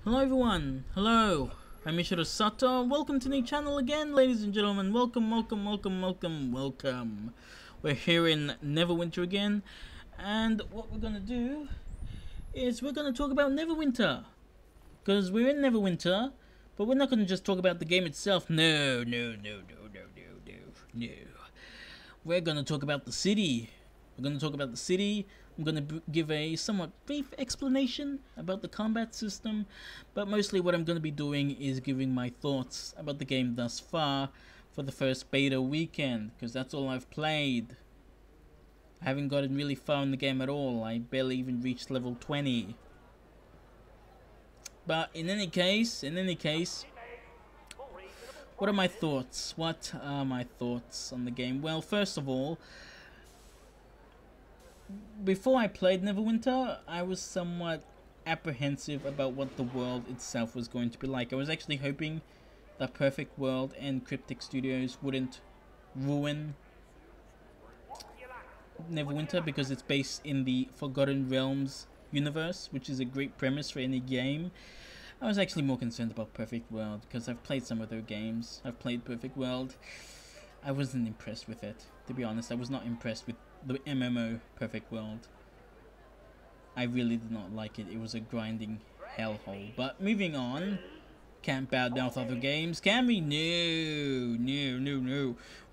Hello everyone, hello, I'm Ichiro Sato, welcome to the channel again ladies and gentlemen, welcome. We're here in Neverwinter again, and what we're gonna do is we're gonna talk about Neverwinter, because we're in Neverwinter, but we're not gonna just talk about the game itself, no. We're gonna talk about the city. I'm going to give a somewhat brief explanation about the combat system, but mostly what I'm going to be doing is giving my thoughts about the game thus far for the first beta weekend, because that's all I've played. I haven't gotten really far in the game at all. I barely even reached level 20. But in any case, what are my thoughts? What are my thoughts on the game? Well, first of all, before I played Neverwinter, I was somewhat apprehensive about what the world itself was going to be like. I was actually hoping that Perfect World and Cryptic Studios wouldn't ruin Neverwinter because it's based in the Forgotten Realms universe, which is a great premise for any game. I was actually more concerned about Perfect World because I've played some of their games. I've played Perfect World. I wasn't impressed with it, to be honest. I was not impressed with the MMO Perfect World. I really did not like it. It was a grinding hellhole. But moving on, can't bow down with other games, can we? No.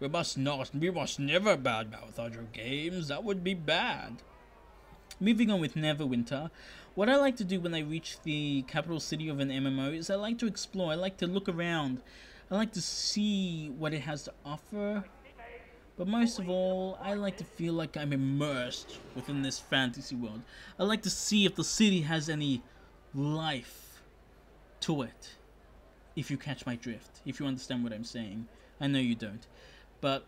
We must never bow down with other games. That would be bad. Moving on with Neverwinter, what I like to do when I reach the capital city of an MMO is I like to explore. I like to look around. I like to see what it has to offer. But most of all, I like to feel like I'm immersed within this fantasy world. I like to see if the city has any life to it. If you catch my drift. If you understand what I'm saying. I know you don't. But,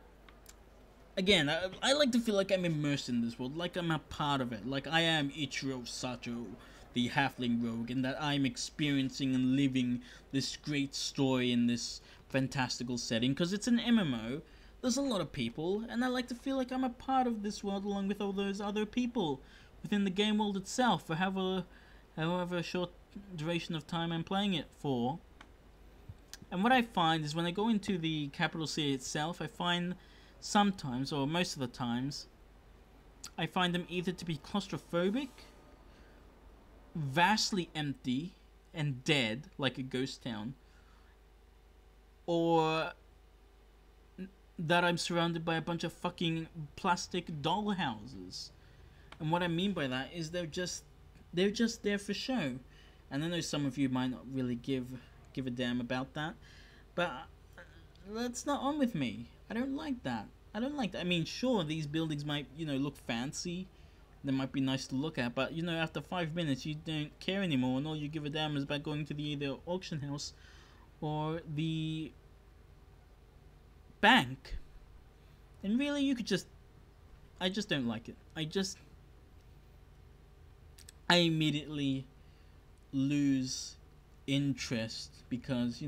again, I like to feel like I'm immersed in this world. Like I'm a part of it. Like I am Ichiro Sato, the halfling rogue. And that I'm experiencing and living this great story in this fantastical setting. Because it's an MMO. There's a lot of people, and I like to feel like I'm a part of this world along with all those other people within the game world itself for however short duration of time I'm playing it for. And what I find is when I go into the capital city itself, I find sometimes, or most of the times, I find them either to be claustrophobic, vastly empty, and dead, like a ghost town, or that I'm surrounded by a bunch of fucking plastic doll houses. And what I mean by that is they're just there for show. And I know some of you might not really give a damn about that, but that's not on with me. I don't like that. I mean, sure, these buildings might, look fancy. They might be nice to look at, but after 5 minutes you don't care anymore, and all you give a damn is about going to the either auction house or the bank. And really, I just don't like it. I immediately lose interest because,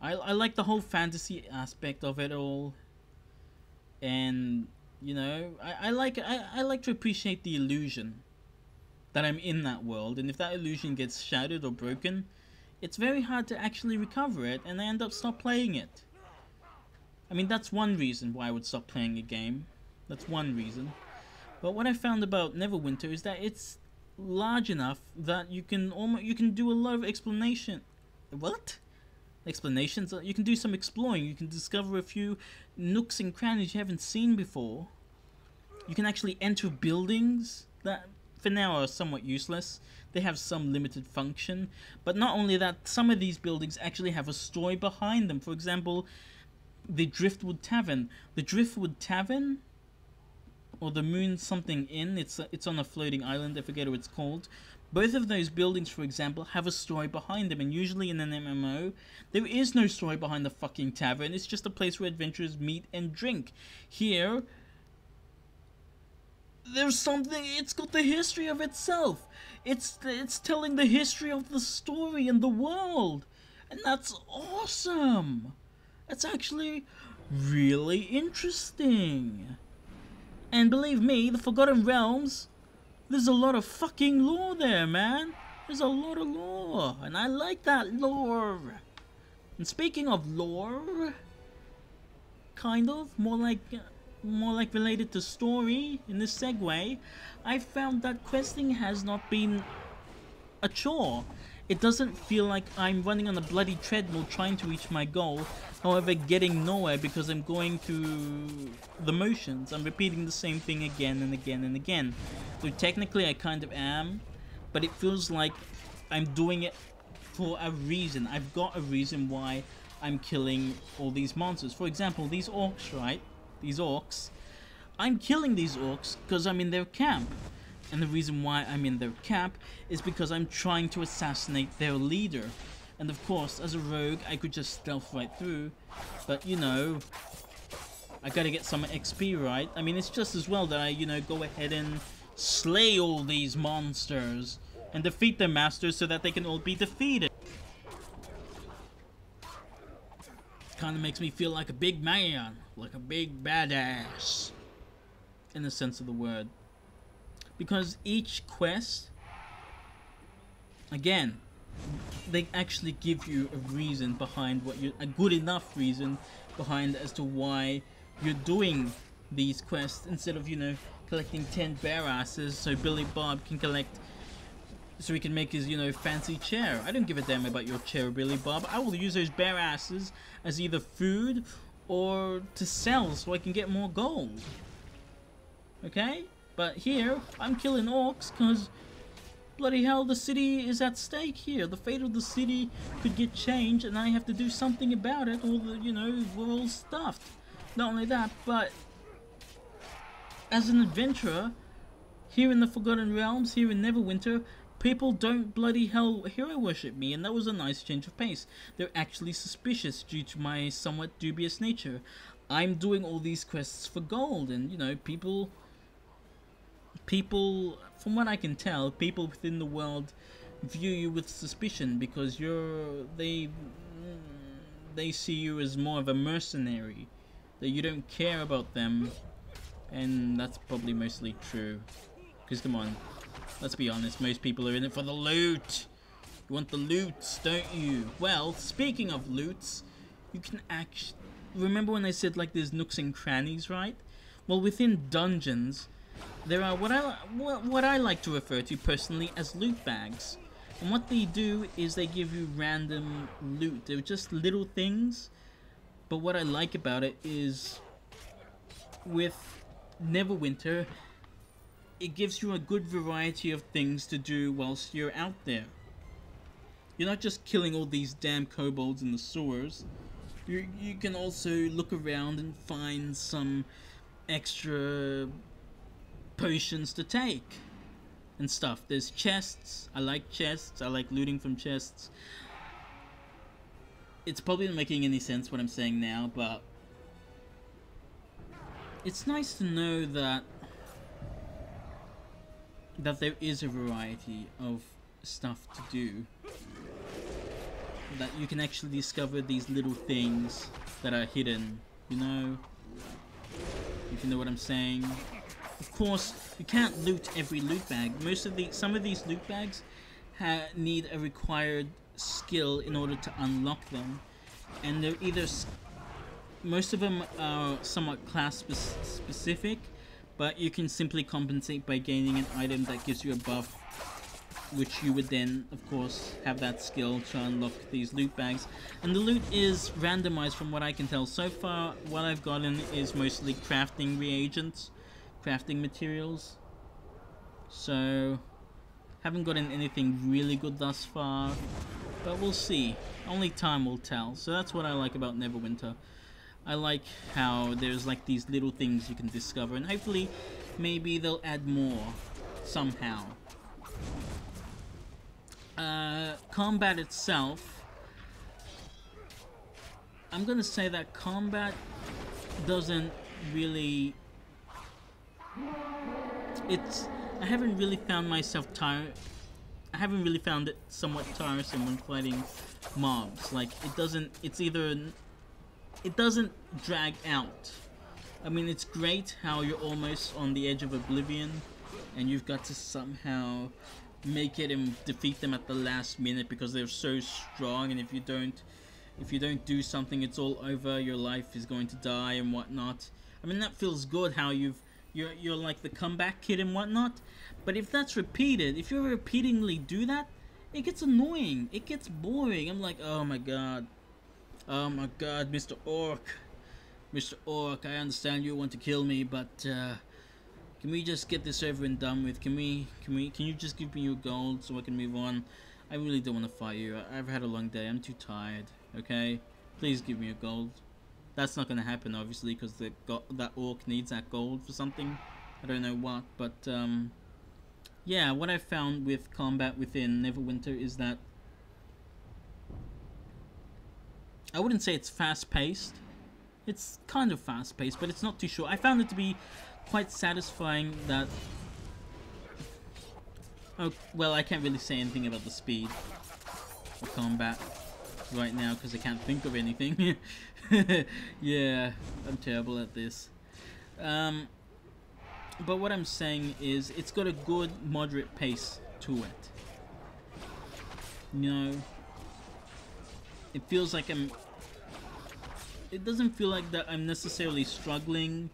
I like the whole fantasy aspect of it all. And, I like to appreciate the illusion that I'm in that world. And if that illusion gets shattered or broken, it's very hard to actually recover it, and I end up stop playing it. I mean, that's one reason why I would stop playing a game. That's one reason. But what I found about Neverwinter is that it's large enough that you can do a lot of explanation. What? Explanations? You can do some exploring. You can discover a few nooks and crannies you haven't seen before. You can actually enter buildings that for now are somewhat useless. They have some limited function. But not only that, some of these buildings actually have a story behind them. For example, the Driftwood Tavern. The Driftwood Tavern, or the Moon something Inn, it's on a floating island, I forget what it's called. Both of those buildings, for example, have a story behind them, and usually in an MMO, there is no story behind the fucking tavern. It's just a place where adventurers meet and drink. Here, there's something, it's got the history of itself. It's telling the history of the story and the world. And that's awesome. That's actually really interesting. And believe me, the Forgotten Realms, there's a lot of fucking lore there, man. There's a lot of lore, and I like that lore. And speaking of lore, kind of more like related to story in this segue, I found that questing has not been a chore. It doesn't feel like I'm running on a bloody treadmill trying to reach my goal, however getting nowhere because I'm going through the motions. I'm repeating the same thing again and again and again. So technically I kind of am, but it feels like I'm doing it for a reason. I've got a reason why I'm killing all these monsters. For example, these orcs, right? These orcs. I'm killing these orcs because I'm in their camp. And the reason why I'm in their camp is because I'm trying to assassinate their leader. And of course, as a rogue, I could just stealth right through. But, you know, I gotta get some XP, right? I mean, it's just as well that I, you know, go ahead and slay all these monsters and defeat their masters so that they can all be defeated. Kind of makes me feel like a big man, like a big badass, in the sense of the word. Because each quest, again, they actually give you a reason behind what you, a good enough reason behind as to why you're doing these quests, instead of, you know, collecting 10 bear asses so Billy Bob can collect, so he can make his, you know, fancy chair. I don't give a damn about your chair, Billy Bob. I will use those bear asses as either food or to sell so I can get more gold. Okay? But here, I'm killing orcs because, bloody hell, the city is at stake here. The fate of the city could get changed and I have to do something about it, or the, you know, we're all stuffed. Not only that, but as an adventurer, here in the Forgotten Realms, here in Neverwinter, people don't bloody hell hero worship me, and that was a nice change of pace. They're actually suspicious due to my somewhat dubious nature. I'm doing all these quests for gold, and, you know, people, from what I can tell, people within the world view you with suspicion because they see you as more of a mercenary, that you don't care about them, and that's probably mostly true. Because come on, let's be honest, most people are in it for the loot. You want the loots, don't you? Well, speaking of loots, you can actually, remember when I said like there's nooks and crannies, right? Well, within dungeons, there are what I like to refer to personally as loot bags. And what they do is they give you random loot. They're just little things. But what I like about it is, with Neverwinter, it gives you a good variety of things to do whilst you're out there. You're not just killing all these damn kobolds in the sewers. You can also look around and find some extra potions to take and stuff. There's chests. I like chests. I like looting from chests. It's probably not making any sense what I'm saying now, but it's nice to know that there is a variety of stuff to do, that you can actually discover these little things that are hidden, you know, if you know what I'm saying. Of course, you can't loot every loot bag. Some of these loot bags need a required skill in order to unlock them, and they're either, most of them are somewhat class specific, but you can simply compensate by gaining an item that gives you a buff, which you would then, of course, have that skill to unlock these loot bags. And the loot is randomized from what I can tell. So far, what I've gotten is mostly crafting reagents, crafting materials. So, haven't gotten anything really good thus far, but we'll see. Only time will tell. So that's what I like about Neverwinter. I like how there's like these little things you can discover, and hopefully maybe they'll add more somehow. Combat itself, I'm gonna say that combat doesn't really, I haven't really found myself I haven't really found it somewhat tiresome when fighting mobs. Like, it doesn't drag out. I mean, it's great how you're almost on the edge of oblivion and you've got to somehow make it and defeat them at the last minute because they're so strong, and if you don't do something, it's all over. Your life is going to die and whatnot. I mean, that feels good how you're like the comeback kid and whatnot. But if that's repeated, if you repeatedly do that, it gets annoying. It gets boring. I'm like, oh my god, Mr. Orc, I understand you want to kill me, but can we just get this over and done with? Can you just give me your gold so I can move on? I really don't want to fight you. I've had a long day. I'm too tired. Okay, please give me your gold. That's not gonna happen, obviously, because that orc needs that gold for something. I don't know what, but yeah, what I found with combat within Neverwinter is that I wouldn't say it's fast-paced. It's kind of fast-paced, but it's not too short. I found it to be quite satisfying that... Oh, well, I can't really say anything about the speed of combat right now because I can't think of anything. Yeah, I'm terrible at this. But what I'm saying is it's got a good moderate pace to it. You know, it feels like it doesn't feel like that I'm necessarily struggling,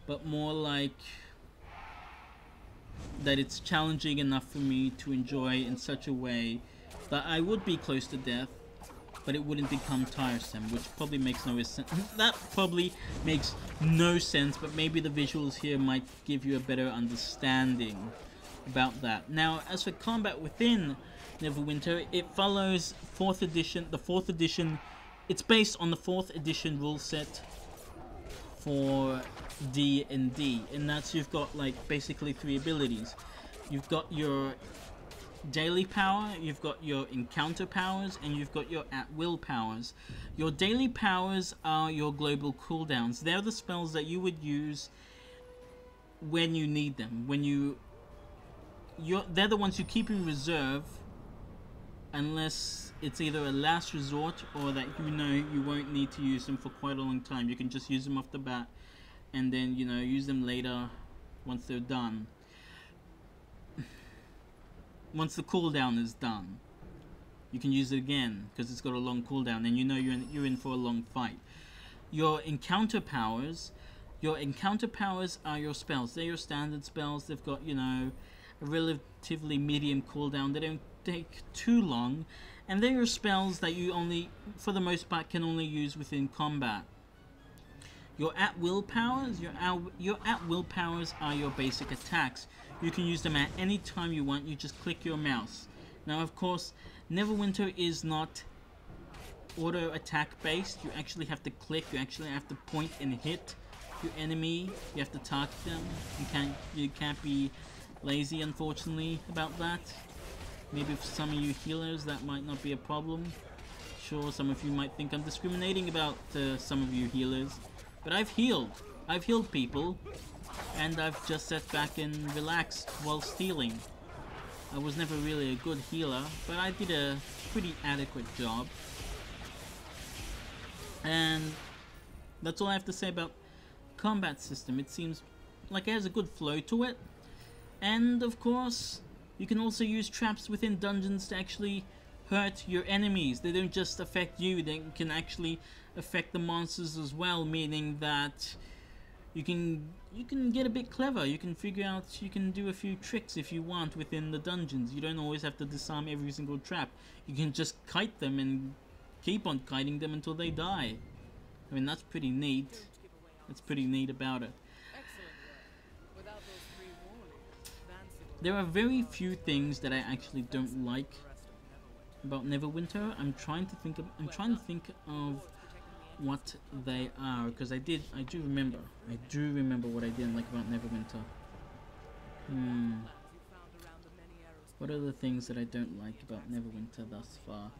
but more like that it's challenging enough for me to enjoy in such a way that I would be close to death, but it wouldn't become tiresome, which probably makes no sense. That probably makes no sense, but maybe the visuals here might give you a better understanding about that. Now, as for combat within Neverwinter, it follows the 4th edition. It's based on the 4th edition rule set for D&D, and that's you've got like basically 3 abilities. You've got your daily power, you've got your encounter powers, and you've got your at-will powers. Your daily powers are your global cooldowns. They're the spells that you would use when you need them. They're the ones you keep in reserve unless it's either a last resort or that you know you won't need to use them for quite a long time. You can just use them off the bat and then, you know, use them later once they're done. Once the cooldown is done, you can use it again because it's got a long cooldown and you know you're in for a long fight. Your encounter powers are your spells. They're your standard spells. They've got, you know, a relatively medium cooldown. They don't take too long, and they're your spells that you only, for the most part, can only use within combat. Your at-will powers, your at-will powers are your basic attacks. You can use them at any time you want. You just click your mouse. Now, of course, Neverwinter is not auto attack based. You actually have to click. You actually have to point and hit your enemy. You have to target them. You can't be lazy, unfortunately, about that. Maybe for some of you healers that might not be a problem. Sure, some of you might think I'm discriminating about some of you healers, but I've healed people, and I've just sat back and relaxed while healing. I was never really a good healer, but I did a pretty adequate job. And that's all I have to say about combat system. It seems like it has a good flow to it, and of course you can also use traps within dungeons to actually hurt your enemies. They don't just affect you, they can actually affect the monsters as well, meaning that you can get a bit clever. You can figure out, you can do a few tricks if you want within the dungeons. You don't always have to disarm every single trap. You can just kite them and keep on kiting them until they die. I mean, that's pretty neat. That's pretty neat about it. There are very few things that I actually don't like about Neverwinter. I'm trying to think of what they are, because I do remember what I didn't like about Neverwinter. What are the things that I don't like about Neverwinter thus far?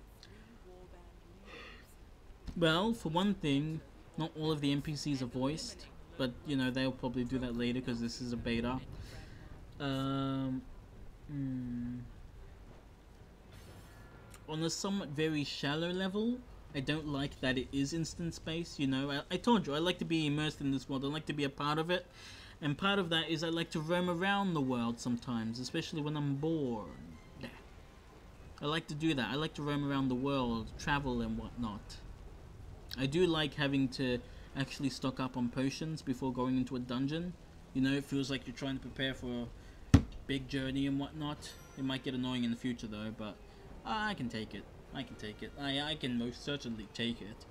Well, for one thing, not all of the NPCs are voiced, but you know, they'll probably do that later because this is a beta. On a somewhat very shallow level, I don't like that it is instance-based. You know, I told you, I like to be immersed in this world. I like to be a part of it. And part of that is I like to roam around the world sometimes, especially when I'm bored. I like to do that. I like to roam around the world, travel and whatnot. I do like having to actually stock up on potions before going into a dungeon. You know, it feels like you're trying to prepare for a big journey and whatnot. It might get annoying in the future though, but I can take it. I can take it. I can most certainly take it.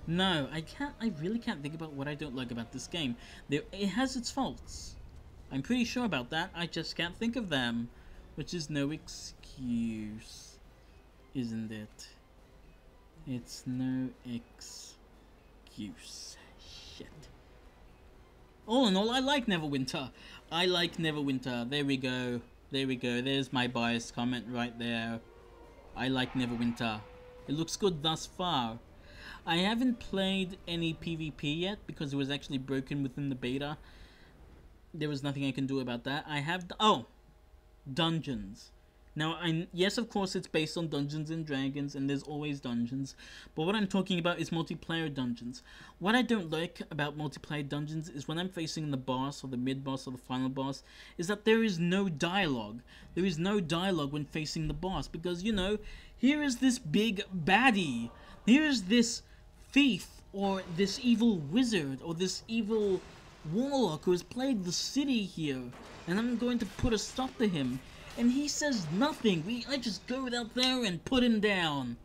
No, I really can't think about what I don't like about this game. It has its faults. I'm pretty sure about that. I just can't think of them. Which is no excuse. Isn't it? It's no excuse. Shit. All in all, I like Neverwinter. I like Neverwinter. There we go. There we go. There's my biased comment right there. I like Neverwinter. It looks good thus far. I haven't played any PvP yet because it was actually broken within the beta. There was nothing I can do about that. I have... Oh! Dungeons. Now, yes, of course, it's based on Dungeons and Dragons, and there's always dungeons. But what I'm talking about is multiplayer dungeons. What I don't like about multiplayer dungeons is when I'm facing the boss, or the mid-boss, or the final boss, is that there is no dialogue. There is no dialogue when facing the boss, because, you know, here is this big baddie. Here is this thief, or this evil wizard, or this evil warlock who has plagued the city here, and I'm going to put a stop to him. And he says nothing. I just go out there and put him down.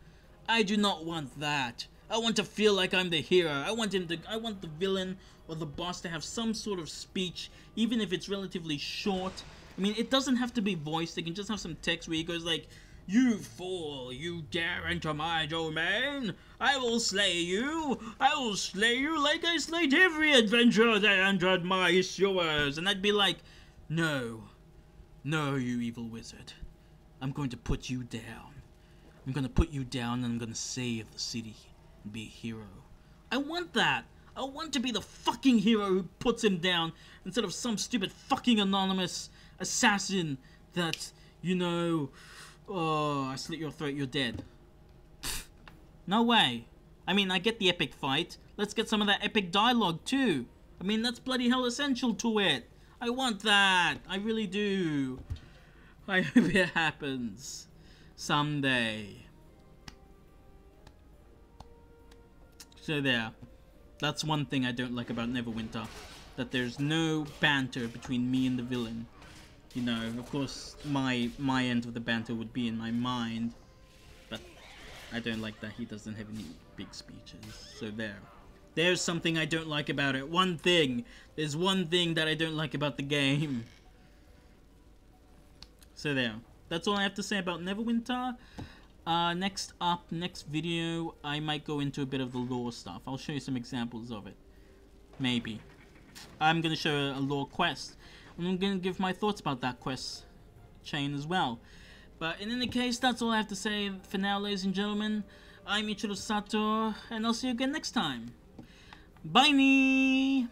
I do not want that. I want to feel like I'm the hero. I want the villain or the boss to have some sort of speech, even if it's relatively short. I mean, it doesn't have to be voiced. They can just have some text where he goes like, "You fool, you dare enter my domain? I will slay you. I will slay you like I slayed every adventurer that entered my sewers." And I'd be like, "No. No, you evil wizard. I'm going to put you down. I'm going to put you down and I'm going to save the city and be a hero." I want that. I want to be the fucking hero who puts him down instead of some stupid fucking anonymous assassin that, you know, "Oh, I slit your throat, you're dead." No way. I mean, I get the epic fight. Let's get some of that epic dialogue too. I mean, that's bloody hell essential to it. I want that. I really do. I hope it happens someday. So there. That's one thing I don't like about Neverwinter. That there's no banter between me and the villain. You know, of course, my end of the banter would be in my mind. But I don't like that he doesn't have any big speeches. So there. There's something I don't like about it. One thing. There's one thing that I don't like about the game. So there. That's all I have to say about Neverwinter. Next video, I might go into a bit of the lore stuff. I'll show you some examples of it. Maybe. I'm going to show a lore quest. And I'm going to give my thoughts about that quest chain as well. But in any case, that's all I have to say for now, ladies and gentlemen. I'm Ichiro, and I'll see you again next time. Bye-me!